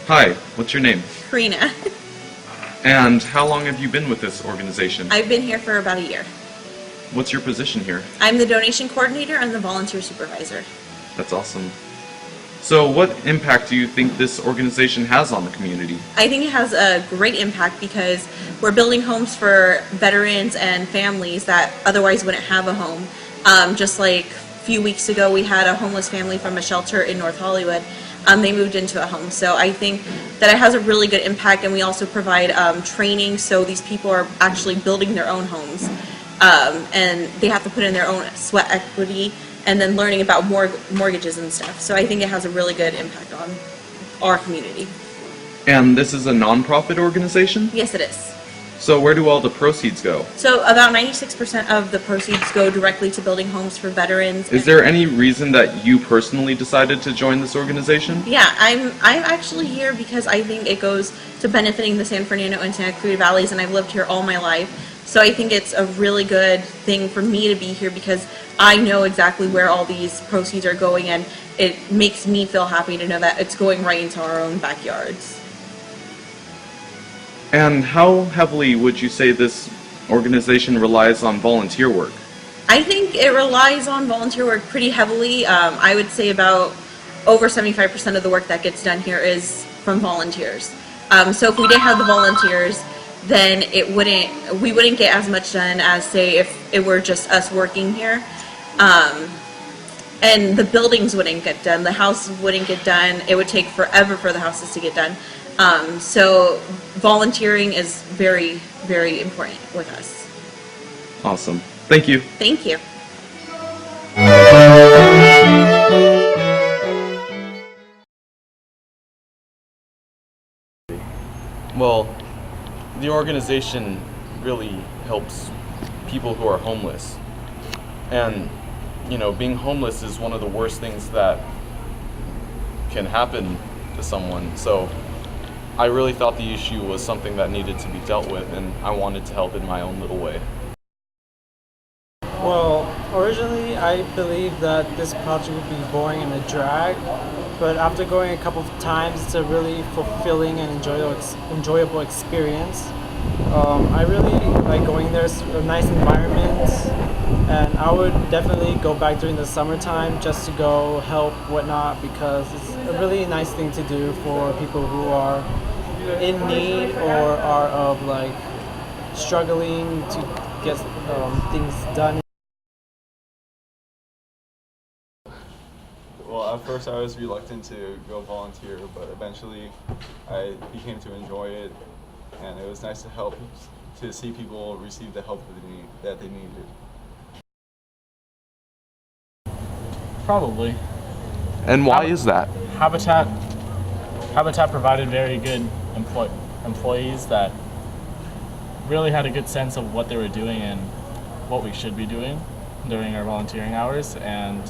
Hi, what's your name? Karina. And how long have you been with this organization? I've been here for about a year. What's your position here? I'm the donation coordinator and the volunteer supervisor. That's awesome. So what impact do you think this organization has on the community? I think it has a great impact because we're building homes for veterans and families that otherwise wouldn't have a home. Just like a few weeks ago, we had a homeless family from a shelter in North Hollywood. They moved into a home. So I think that it has a really good impact, and we also provide training, so these people are actually building their own homes. And they have to put in their own sweat equity and then learning about mortgages and stuff. So I think it has a really good impact on our community. And this is a non-profit organization? Yes, it is. So where do all the proceeds go? So about 96% of the proceeds go directly to building homes for veterans. Is there any reason that you personally decided to join this organization? Yeah, I'm actually here because I think it goes to benefiting the San Fernando and Santa Cruz valleys, and I've lived here all my life. So I think it's a really good thing for me to be here because I know exactly where all these proceeds are going, and it makes me feel happy to know that it's going right into our own backyards. And how heavily would you say this organization relies on volunteer work? I think it relies on volunteer work pretty heavily. I would say about over 75% of the work that gets done here is from volunteers. So if we didn't have the volunteers, then we wouldn't get as much done as, say, if it were just us working here. And the buildings wouldn't get done, the house wouldn't get done, it would take forever for the houses to get done. So volunteering is very, very important with us. Awesome. Thank you. Thank you. Well, the organization really helps people who are homeless. And, you know, being homeless is one of the worst things that can happen to someone. So I really thought the issue was something that needed to be dealt with, and I wanted to help in my own little way. Well, originally I believed that this project would be boring and a drag, but after going a couple of times, it's a really fulfilling and enjoyable experience. I really like going there. It's a nice environment, and I would definitely go back during the summertime just to go help whatnot, because it's a really nice thing to do for people who are in need or are of like struggling to get things done. Well, at first I was reluctant to go volunteer, but eventually I became to enjoy it, and it was nice to see people receive the help that they needed. Probably. And why is that? Habitat provided very good employees that really had a good sense of what they were doing and what we should be doing during our volunteering hours, and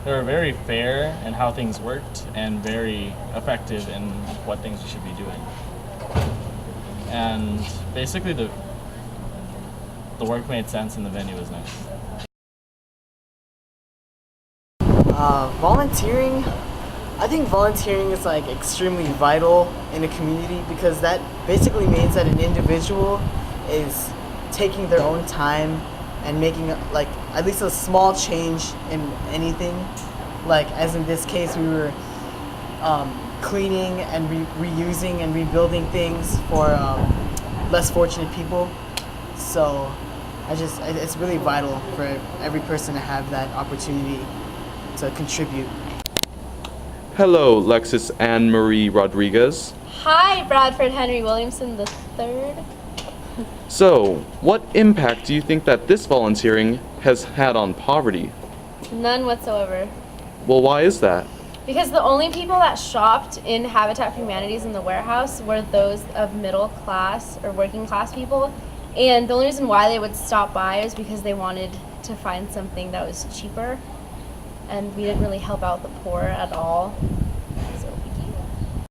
they were very fair in how things worked and very effective in what things we should be doing. And basically the work made sense and the venue was nice. Volunteering, I think volunteering is like extremely vital in a community, because that basically means that an individual is taking their own time and making like at least a small change in anything. Like as in this case, we were cleaning and reusing and rebuilding things for less fortunate people. So it's really vital for every person to have that opportunity to contribute. Hello, Lexis Anne Marie Rodriguez. Hi, Bradford Henry Williamson III. So, what impact do you think that this volunteering has had on poverty? None whatsoever. Well, why is that? Because the only people that shopped in Habitat for Humanities in the warehouse were those of middle class or working class people. And the only reason why they would stop by is because they wanted to find something that was cheaper. And we didn't really help out the poor at all.